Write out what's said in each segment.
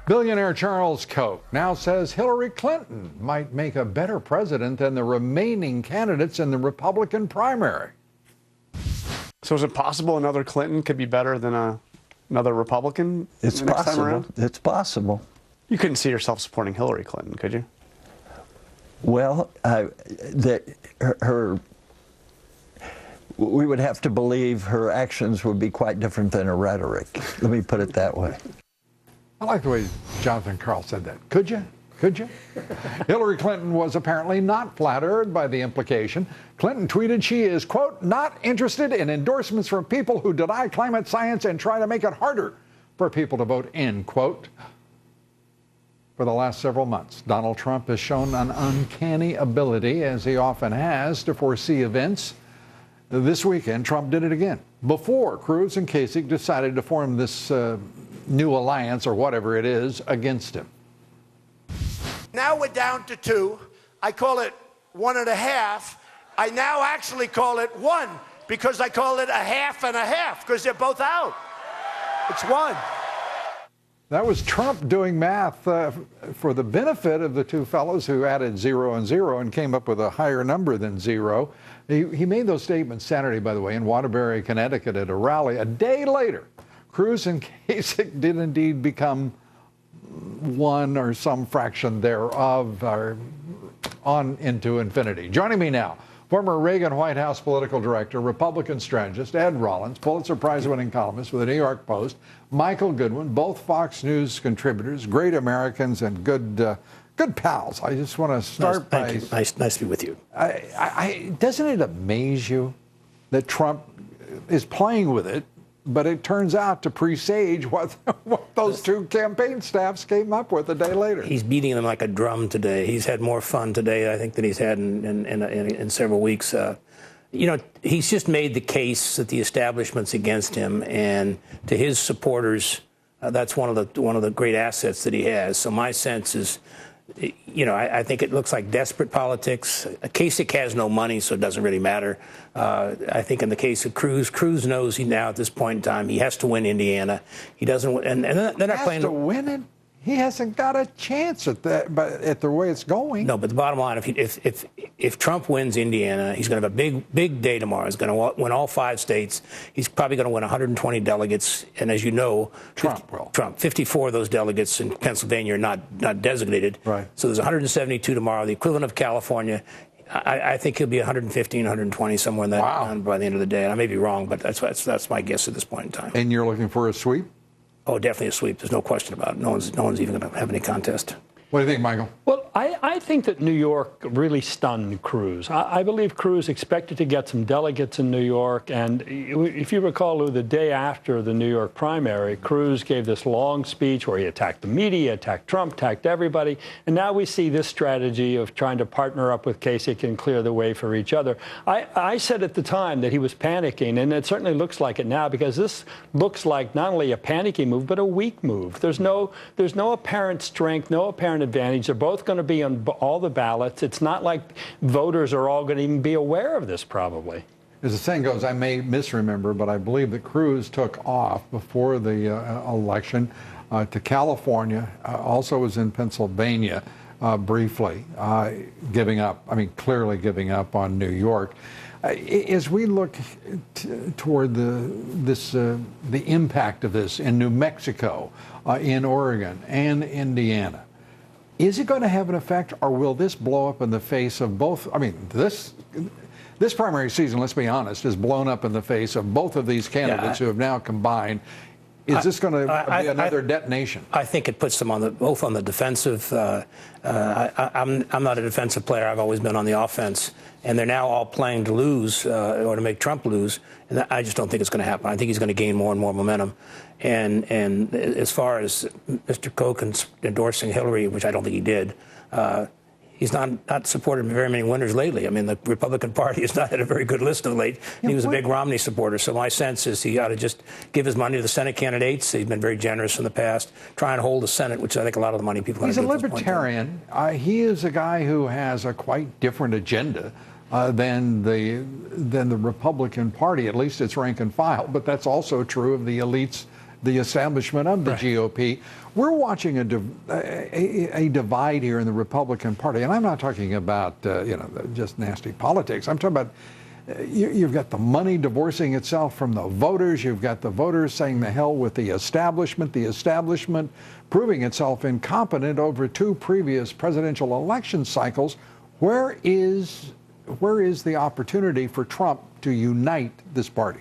Billionaire Charles Koch now says Hillary Clinton might make a better president than the remaining candidates in the Republican primary. So is it possible another Clinton could be better than another Republican It's the next time possible. around? It's possible. You couldn't see yourself supporting Hillary Clinton, could you? Well, we would have to believe her actions would be quite different than her rhetoric. Let me put it that way. I like the way Jonathan Karl said that. Could you? Could you? Hillary Clinton was apparently not flattered by the implication. Clinton tweeted she is, quote, not interested in endorsements from people who deny climate science and try to make it harder for people to vote, end quote. For the last several months, Donald Trump has shown an uncanny ability, as he often has, to foresee events. This weekend, Trump did it again, before Cruz and Kasich decided to form this new alliance, or whatever it is, against him. Now we're down to 2. I call it 1.5. I now actually call it 1 because I call it a half and a half because they're both out. It's 1. That was Trump doing math for the benefit of the two fellows who added 0 and 0 and came up with a higher number than 0. He made those statements Saturday, by the way, in Waterbury, Connecticut at a rally. A day later, Cruz and Kasich did indeed become 1 or some fraction thereof, or on into infinity. Joining me now, former Reagan White House political director, Republican strategist Ed Rollins, Pulitzer Prize-winning columnist with the New York Post, Michael Goodwin, both Fox News contributors, great Americans and good pals. I just want to start by... Nice to be with you. Doesn't it amaze you that Trump is playing with it, but it turns out to presage what those two campaign staffs came up with a day later? He's beating them like a drum today. He's had more fun today, I think, than he's had in several weeks. He's just made the case that the establishment's against him, and to his supporters, that's one of the great assets that he has. So my sense is, I think it looks like desperate politics. Kasich has no money, so it doesn't really matter. I think in the case of Cruz knows now at this point in time he has to win Indiana. He doesn't, and they're not playing to win it. He hasn't got a chance at that, but at the way it's going. No, but the bottom line, if Trump wins Indiana, he's going to have a big day tomorrow. He's going to win all 5 states. He's probably going to win 120 delegates, and as you know, Trump will. 54 of those delegates in Pennsylvania are not designated. Right. So there's 172 tomorrow, the equivalent of California. I think he'll be 115, 120, somewhere in that by the end of the day. And I may be wrong, but that's my guess at this point in time. And you're looking for a sweep? Oh, definitely a sweep. There's no question about it. No one's even going to have any contest. What do you think, Michael? Well, I think that New York really stunned Cruz. I believe Cruz expected to get some delegates in New York. And if you recall, Lou, the day after the New York primary, Cruz gave this long speech where he attacked the media, attacked Trump, attacked everybody. And now we see this strategy of trying to partner up with Kasich and clear the way for each other. I said at the time that he was panicking, and it certainly looks like it now, because this looks like not only a panicky move, but a weak move. There's no apparent strength, no apparent advantage. They're both going to be on all the ballots. It's not like voters are all going to even be aware of this, probably. As the saying goes, I may misremember, but I believe that Cruz took off before the election to California, also was in Pennsylvania briefly, clearly giving up on New York. As we look toward the impact of this in New Mexico, in Oregon, and Indiana, is it going to have an effect, or will this blow up in the face of both? I mean, this primary season, let's be honest, has blown up in the face of both of these candidates who have now combined. Is this going to be another detonation? I think it puts them both on the defensive. I'm not a defensive player. I've always been on the offense. And they're now all playing to lose or to make Trump lose. And I just don't think it's going to happen. I think he's going to gain more and more momentum. And as far as Mr. Koch endorsing Hillary, which I don't think he did, he's not supported very many winners lately. I mean, the Republican Party has not had a very good list of late. And he was a big Romney supporter. So my sense is he ought to just give his money to the Senate candidates. He's been very generous in the past. Try and hold the Senate, which I think a lot of the money people are going to do. He's a libertarian. He is a guy who has a quite different agenda than the Republican Party. At least it's rank and file. But that's also true of the elites the establishment of the GOP. We're watching a divide here in the Republican Party, and I'm not talking about just nasty politics. I'm talking about you've got the money divorcing itself from the voters. You've got the voters saying the hell with the establishment proving itself incompetent over 2 previous presidential election cycles. Where is the opportunity for Trump to unite this party?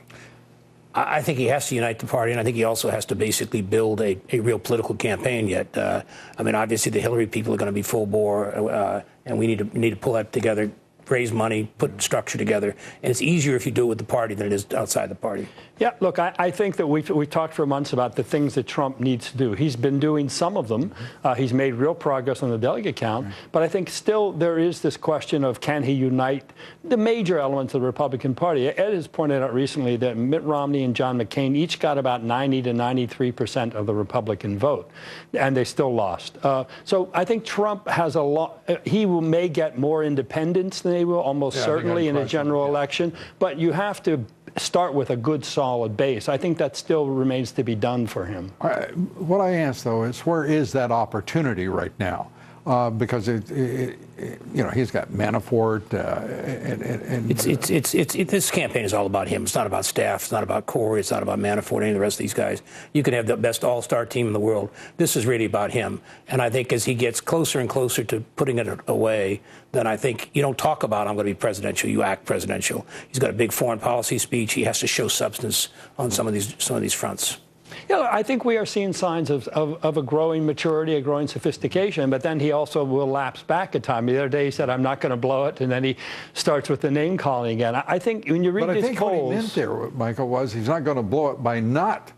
I think he has to unite the party, and I think he also has to basically build a real political campaign yet. I mean, obviously the Hillary people are going to be full bore, and we need to pull that together, raise money, put structure together. And it's easier if you do it with the party than it is outside the party. Yeah, look, I think that we've talked for months about the things that Trump needs to do. He's been doing some of them. He's made real progress on the delegate count. But I think still there is this question of, can he unite the major elements of the Republican Party? Ed has pointed out recently that Mitt Romney and John McCain each got about 90 to 93% of the Republican vote, and they still lost. So I think Trump has a lot. He may get more independents than he will, almost certainly, in a general election. But you have to start with a good, solid base. I think that still remains to be done for him. What I ask, though, is where is that opportunity right now? Because he's got Manafort, this campaign is all about him. It's not about staff. It's not about Corey. It's not about Manafort. Any of the rest of these guys. You can have the best all-star team in the world. This is really about him. And I think as he gets closer and closer to putting it away, then I think you don't talk about I'm going to be presidential. You act presidential. He's got a big foreign policy speech. He has to show substance on some of these fronts. Yeah, I think we are seeing signs of a growing maturity, a growing sophistication, but then he also will lapse back a time. The other day he said, I'm not going to blow it, and then he starts with the name calling again. I think when you read his polls... But I think what he meant there, Michael, was he's not going to blow it by not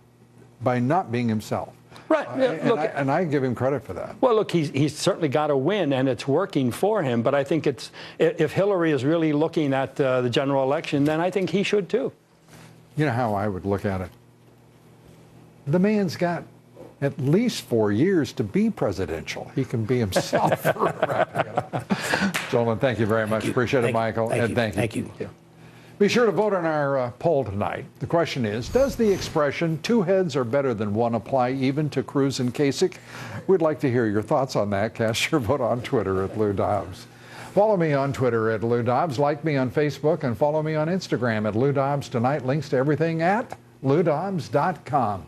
being himself. Right. And I give him credit for that. Well, look, he's certainly got to win, and it's working for him. But I think if Hillary is really looking at the general election, then I think he should too. You know how I would look at it? The man's got at least 4 years to be presidential. He can be himself. Gentlemen, thank you very much. Appreciate it, Michael. Thank you. Be sure to vote on our poll tonight. The question is, does the expression 2 heads are better than 1 apply even to Cruz and Kasich? We'd like to hear your thoughts on that. Cast your vote on Twitter at Lou Dobbs. Follow me on Twitter at Lou Dobbs. Like me on Facebook and follow me on Instagram at Lou Dobbs Tonight. Links to everything at loudobbs.com.